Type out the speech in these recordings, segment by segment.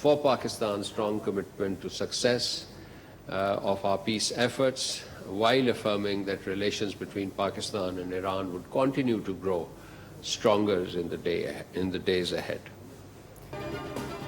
for Pakistan's strong commitment to success of our peace efforts, while affirming that relations between Pakistan and Iran would continue to grow stronger in the days ahead.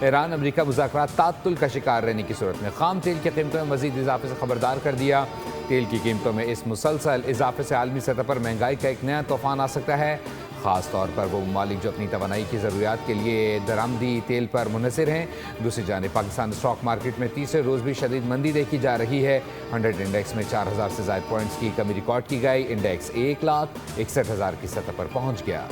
Iran امریکہ مذاکرات تعطل کا شکار رہنے کی صورت میں خام تیل کی قیمتوں میں مزید اضافے سے خبردار کر دیا۔ تیل کی قیمتوں میں اس مسلسل اضافے سے عالمی سطح پر مہنگائی کا ایک نیا طوفان آ سکتا ہے، خاص طور پر وہ ممالک جو اپنی توانائی کی ضروریات کے لیے درآمدی تیل پر منحصر ہیں۔ دوسری جانب پاکستان اسٹاک مارکیٹ میں تیسرے روز بھی شدید مندی دیکھی جا رہی ہے۔ 100 انڈیکس میں 4000 سے زائد پوائنٹس کی کمی ریکارڈ کی گئی، انڈیکس 1,61,000 کی سطح پر پہنچ گیا۔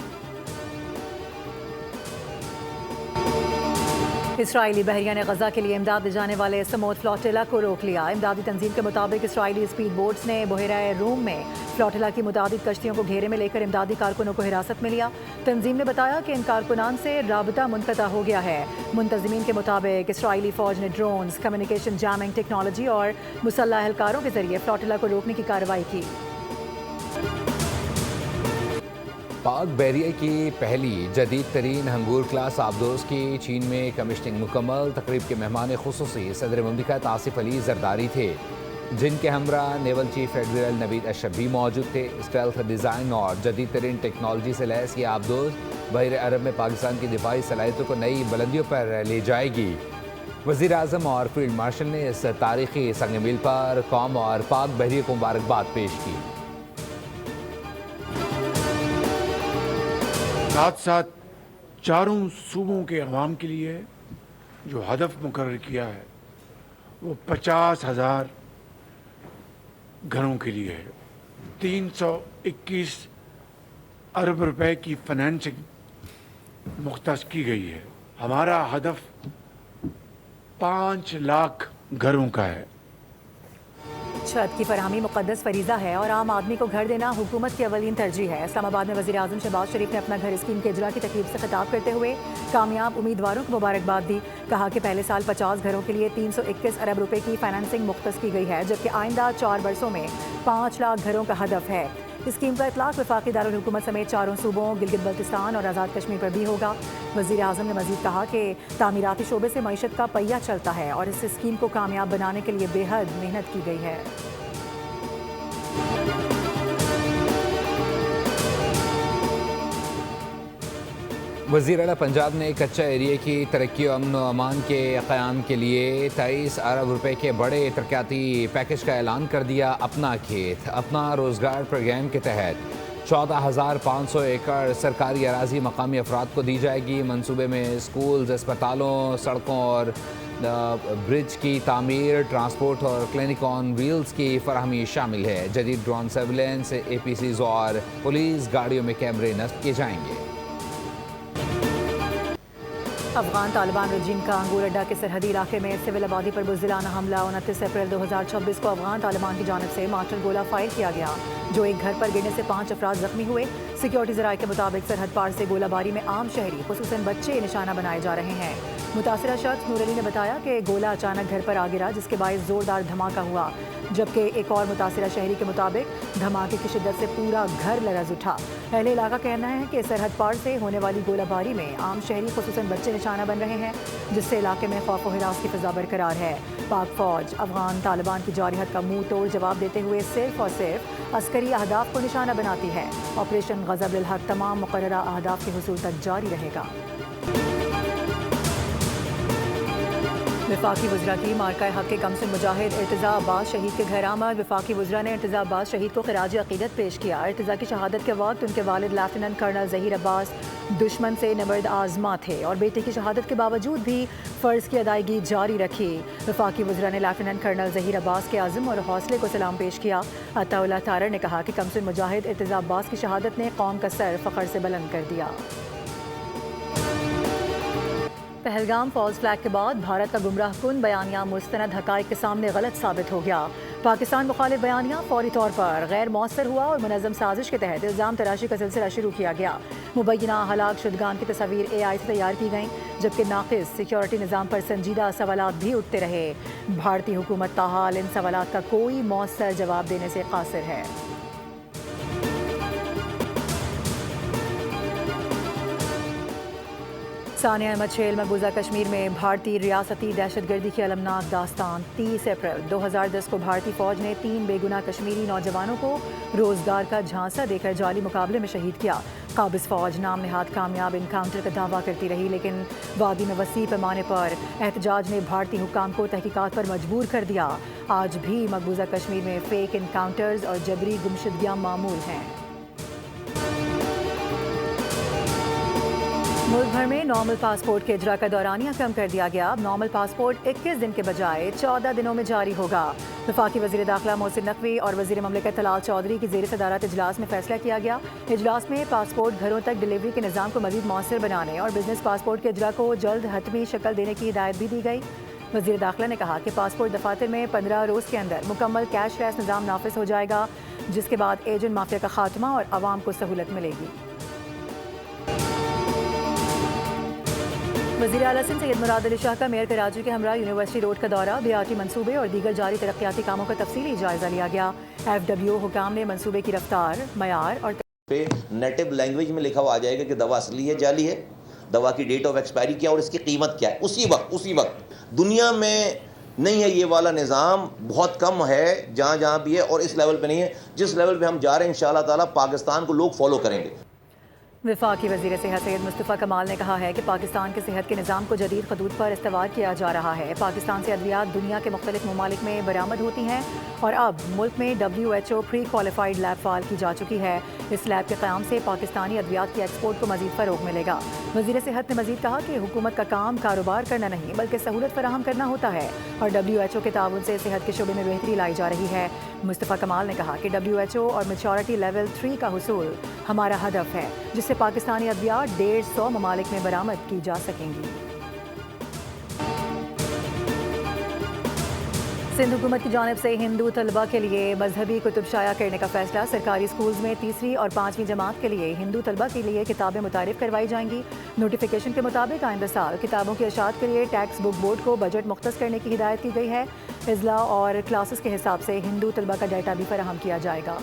اسرائیلی بحریہ نے غزہ کے لیے امداد لے جانے والے سمود فلوٹیلا کو روک لیا۔ امدادی تنظیم کے مطابق اسرائیلی اسپیڈ بوٹس نے بحیرہ روم میں فلوٹیلا کی متعدد کشتیوں کو گھیرے میں لے کر امدادی کارکنوں کو حراست میں لیا۔ تنظیم نے بتایا کہ ان کارکنان سے رابطہ منقطع ہو گیا ہے۔ منتظمین کے مطابق اسرائیلی فوج نے ڈرونز، کمیونیکیشن جیمنگ ٹیکنالوجی اور مسلح اہلکاروں کے ذریعے فلوٹیلا کو روکنے کی کارروائی کی۔ پاک بحریہ کی پہلی جدید ترین ہنگور کلاس آبدوز کی چین میں کمیشننگ مکمل۔ تقریب کے مہمان خصوصی صدر مملکت آصف علی زرداری تھے، جن کے ہمراہ نیول چیف ایڈمرل نوید اشرف بھی موجود تھے۔ اسٹیلتھ ڈیزائن اور جدید ترین ٹیکنالوجی سے لیس یہ آبدوز بحر عرب میں پاکستان کی دفاعی صلاحیتوں کو نئی بلندیوں پر لے جائے گی۔ وزیر اعظم اور فیلڈ مارشل نے اس تاریخی سنگ میل پر قوم اور پاک بحریہ کو مبارکباد پیش کی۔ ساتھ ساتھ چاروں صوبوں کے عوام کے لیے جو ہدف مقرر کیا ہے وہ 50,000 گھروں کے لیے ہے۔ 321 ارب روپے کی فنانسنگ مختص کی گئی ہے۔ ہمارا ہدف 5 لاکھ گھروں کا ہے۔ چھت کی فراہمی مقدس فریضہ ہے اور عام آدمی کو گھر دینا حکومت کی اولین ترجیح ہے۔ اسلام آباد میں وزیر اعظم شہباز شریف نے اپنا گھر اسکیم کے اجرا کی تقریب سے خطاب کرتے ہوئے کامیاب امیدواروں کو مبارکباد دی۔ کہا کہ پہلے سال 50 گھروں کے لیے 321 ارب روپے کی فائنانسنگ مختص کی گئی ہے، جبکہ آئندہ 4 برسوں میں 5 لاکھ گھروں کا ہدف ہے۔ اسکیم کا اطلاق وفاقی دارالحکومت سمیت چاروں صوبوں گلگت بلتستان اور آزاد کشمیر پر بھی ہوگا۔ وزیر اعظم نے مزید کہا کہ تعمیراتی شعبے سے معیشت کا پہیہ چلتا ہے اور اس اسکیم کو کامیاب بنانے کے لیے بے حد محنت کی گئی ہے۔ وزیر اعلیٰ پنجاب نے کچا ایریے کی ترقی و امن و امان کے قیام کے لیے 23 ارب روپے کے بڑے ترقیاتی پیکج کا اعلان کر دیا۔ اپنا کھیت اپنا روزگار پروگرام کے تحت 14,500 ایکڑ سرکاری اراضی مقامی افراد کو دی جائے گی۔ منصوبے میں اسکولز، اسپتالوں، سڑکوں اور برج کی تعمیر، ٹرانسپورٹ اور کلینک آن ویلز کی فراہمی شامل ہے۔ جدید ڈرون سرویلنس، APCs اور پولیس گاڑیوں میں کیمرے نصب کیے جائیں گے۔ افغان طالبان رجیم کا انگور اڈہ کے سرحدی علاقے میں سول آبادی پر بزدلانہ حملہ 29 اپریل 2026 کو افغان طالبان کی جانب سے مارٹر گولہ فائر کیا گیا، جو ایک گھر پر گرنے سے 5 افراد زخمی ہوئے۔ سیکیورٹی ذرائع کے مطابق سرحد پار سے گولہ باری میں عام شہری خصوصاً بچے نشانہ بنائے جا رہے ہیں۔ متاثرہ شخص نور علی نے بتایا کہ گولہ اچانک گھر پر آ گرا، جس کے باعث زوردار دھماکہ ہوا، جبکہ ایک اور متاثرہ شہری کے مطابق دھماکے کی شدت سے پورا گھر لرز اٹھا۔ اہل علاقہ کہنا ہے کہ سرحد پار سے ہونے والی گولہ باری میں عام شہری خصوصاً بچے نشانہ بن رہے ہیں، جس سے علاقے میں خوف و ہراس کی فضا برقرار ہے۔ پاک فوج افغان طالبان کی جارحیت کا منہ توڑ جواب دیتے ہوئے صرف اور صرف عسکری اہداف کو نشانہ بناتی ہے۔ آپریشن غضب للحق تمام مقررہ اہداف کے حصول تک جاری رہے گا۔ وفاقی وزراء کی مارکہ حق کے کمسن مجاہد ارتضیٰ عباس شہید کے گھر آمد۔ وفاقی وزراء نے ارتضیٰ عباس شہید کو خراج عقیدت پیش کیا۔ ارتضیٰ کی شہادت کے وقت ان کے والد لیفٹیننٹ کرنل ظہیر عباس دشمن سے نبرد آزما تھے اور بیٹے کی شہادت کے باوجود بھی فرض کی ادائیگی جاری رکھی۔ وفاقی وزراء نے لیفٹیننٹ کرنل ظہیر عباس کے عزم اور حوصلے کو سلام پیش کیا۔ عطا اللہ تارڑ نے کہا کہ کمسن مجاہد ارتضیٰ عباس کی شہادت نے قوم کا سر فخر سے بلند کر دیا۔ پہلگام فالز فلیگ کے بعد بھارت کا گمراہ کن بیانیہ مستند حقائق کے سامنے غلط ثابت ہو گیا۔ پاکستان مخالف بیانیہ فوری طور پر غیر مؤثر ہوا اور منظم سازش کے تحت الزام تراشی کا سلسلہ شروع کیا گیا۔ مبینہ ہلاک شدگان کی تصاویر AI سے تیار کی گئیں، جبکہ ناقص سیکیورٹی نظام پر سنجیدہ سوالات بھی اٹھتے رہے۔ بھارتی حکومت تاحال ان سوالات کا کوئی مؤثر جواب دینے سے قاصر ہے۔ ثانیہ احمد چھیل مقبوضہ کشمیر میں بھارتی ریاستی دہشت گردی کی المناک داستان 30 اپریل 2010 کو بھارتی فوج نے 3 بے گناہ کشمیری نوجوانوں کو روزگار کا جھانسا دے کر جعلی مقابلے میں شہید کیا۔ قابض فوج نام نہاد کامیاب انکاؤنٹر کا دعویٰ کرتی رہی، لیکن وادی میں وسیع پیمانے پر احتجاج نے بھارتی حکام کو تحقیقات پر مجبور کر دیا۔ آج بھی مقبوضہ کشمیر میں فیک انکاؤنٹرز اور جبری گمشدگیاں معمول ہیں۔ ملک بھر میں نارمل پاسپورٹ کے اجرا کا دورانیہ کم کر دیا گیا۔ اب نارمل پاسپورٹ 21 دن کے بجائے 14 دنوں میں جاری ہوگا۔ وفاقی وزیر داخلہ محسن نقوی اور وزیر مملکت طلال چودھری کی زیر صدارت اجلاس میں فیصلہ کیا گیا۔ اجلاس میں پاسپورٹ گھروں تک ڈلیوری کے نظام کو مزید مؤثر بنانے اور بزنس پاسپورٹ کے اجرا کو جلد حتمی شکل دینے کی ہدایت بھی دی گئی۔ وزیر داخلہ نے کہا کہ پاسپورٹ دفاتر میں 15 روز کے اندر مکمل کیش لیس نظام نافذ ہو جائے گا، جس کے بعد ایجنٹ مافیا کا خاتمہ اور عوام کو سہولت ملے گی۔ وزیر اعلیٰ سندھ سید مراد علی شاہ کا میئر کراچی کے ہمراہ یونیورسٹی روڈ کا دورہ، بیاٹی منصوبے اور دیگر جاری ترقیاتی کاموں کا تفصیلی جائزہ لیا گیا۔ FWO حکام نے منصوبے کی رفتار، معیار اور پہ نیٹو لینگویج میں لکھا ہوا آ جائے گا کہ دوا اصلی ہے جعلی ہے، دوا کی ڈیٹ آف ایکسپائری کیا اور اس کی قیمت کیا ہے۔ اسی وقت دنیا میں نہیں ہے یہ والا نظام، بہت کم ہے جہاں جہاں بھی ہے، اور اس لیول پہ نہیں ہے جس لیول پہ ہم جا رہے ہیں انشاءاللہ تعالیٰ پاکستان کو لوگ فالو کریں گے۔ وفاقی وزیر صحت سید مصطفیٰ کمال نے کہا ہے کہ پاکستان کے صحت کے نظام کو جدید خطوط پر استوار کیا جا رہا ہے۔ پاکستان سے ادویات دنیا کے مختلف ممالک میں برآمد ہوتی ہیں اور اب ملک میں WHO پری کوالیفائڈ لیب فعال کی جا چکی ہے۔ اس لیب کے قیام سے پاکستانی ادویات کی ایکسپورٹ کو مزید فروغ ملے گا۔ وزیر صحت نے مزید کہا کہ حکومت کا کام کاروبار کرنا نہیں بلکہ سہولت فراہم کرنا ہوتا ہے اور WHO کے تعاون سے صحت کے شعبے میں بہتری لائی جا رہی ہے۔ مصطفیٰ کمال نے کہا کہ WHO اور میچورٹی لیول 3 کا حصول ہمارا ہدف ہے، جس سے پاکستانی ادویات 150 ممالک میں برآمد کی جا سکیں گی۔ سندھ حکومت کی جانب سے ہندو طلبہ کے لیے مذہبی کتب شائع کرنے کا فیصلہ۔ سرکاری سکولز میں 3 اور 5 جماعت کے لیے ہندو طلبہ کے لیے کتابیں متعارف کروائی جائیں گی۔ نوٹیفیکیشن کے مطابق آئندہ سال کتابوں کی اشاعت کے لیے ٹیکسٹ بک بورڈ کو بجٹ مختص کرنے کی ہدایت کی گئی ہے۔ اضلاع اور کلاسز کے حساب سے ہندو طلبہ کا ڈیٹا بھی فراہم کیا جائے گا۔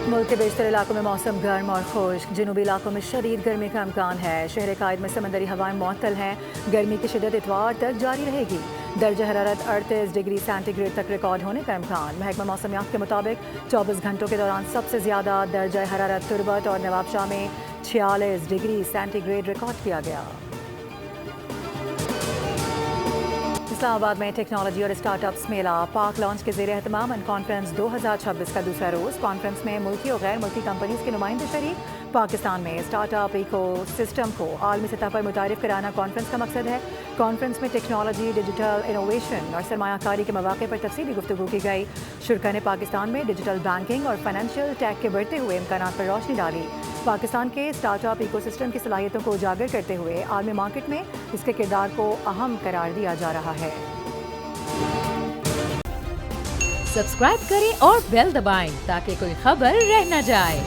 ملک کے بیشتر علاقوں میں موسم گرم اور خشک، جنوبی علاقوں میں شدید گرمی کا امکان ہے۔ شہر قائد میں سمندری ہوائیں معطل ہیں۔ گرمی کی شدت اتوار تک جاری رہے گی۔ درجہ حرارت 38 ڈگری سینٹی گریڈ تک ریکارڈ ہونے کا امکان۔ محکمہ موسمیات کے مطابق 24 گھنٹوں کے دوران سب سے زیادہ درجہ حرارت تربت اور نوابشاہ میں 46 ڈگری سینٹی گریڈ ریکارڈ کیا گیا۔ اسلام آباد میں ٹیکنالوجی اور اسٹارٹ اپس میلہ پاک لانچ کے زیر اہتمام کانفرنس 2026 کا دوسرا روز۔ کانفرنس میں ملکی اور غیر ملکی کمپنیز کے نمائندے شریک۔ پاکستان میں اسٹارٹ اپ ایکو سسٹم کو عالمی سطح پر متعارف کرانا کانفرنس کا مقصد ہے۔ کانفرنس میں ٹیکنالوجی، ڈیجیٹل انوویشن اور سرمایہ کاری کے مواقع پر تفصیلی گفتگو کی گئی۔ شرکاء نے پاکستان میں ڈیجیٹل بینکنگ اور فائنینشیل ٹیک کے بڑھتے ہوئے امکانات پر روشنی ڈالی۔ پاکستان کے اسٹارٹ اپ ایکو سسٹم کی صلاحیتوں کو اجاگر کرتے ہوئے عالمی مارکیٹ میں اس کے کردار کو اہم قرار دیا جا رہا ہے۔ سبسکرائب کریں اور بیل دبائیں تاکہ کوئی خبر رہ نہ جائے۔